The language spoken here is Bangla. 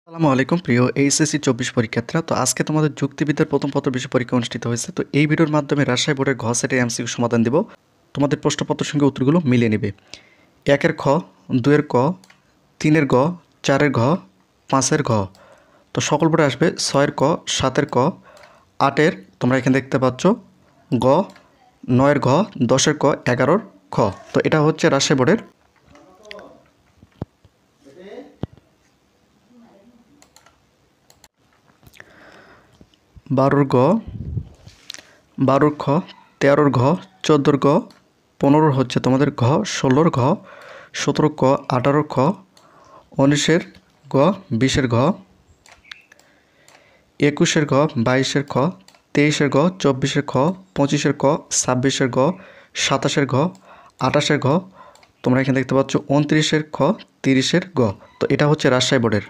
আসসালামু আলাইকুম প্রিয় এইচএসসি 24 পরীক্ষার্থীরা। তো আজকে তোমাদের যুক্তিবিদ্যার প্রথম পত্র বিষয় পরীক্ষা অনুষ্ঠিত হয়েছে। তো এই ভিডিওর মাধ্যমে রাজশাহী বোর্ডের ঘ সেটের এমসিকিউ সমাধান দিব। তোমাদের প্রশ্নপত্রের সঙ্গে উত্তরগুলো মিলিয়ে নেবে। 1-এর খ, 2-এর ক, 3-এর গ, 4-এর ঘ, 5-এর ঘ। তো সকল বোর্ডে আসবে 6-এর ক, 7-এর ক, 8-এর তোমরা এখানে দেখতে পাচ্ছ গ, 9-এর ঘ, 10-এর ক, 11-এর খ। তো এটা হচ্ছে রাজশাহী বোর্ডের 12-র গ, 12-র খ, 13-র ঘ, 14-র গ, 15-র হচ্ছে তোমাদের ঘ, 16-র ঘ, 17-র ক, 18-র খ, 19-এর গ, 20-এর ঘ, 21-এর ঘ, 22-এর খ, 23-এর গ, 24-এর খ, 25-এর ক, 26-এর গ, 27-এর ঘ, 28-এর ঘ। তোমরা এখানে দেখতে পাচ্ছ 29-এর খ, 30-এর গ। তো এটা হচ্ছে রাজশাহী বোর্ডের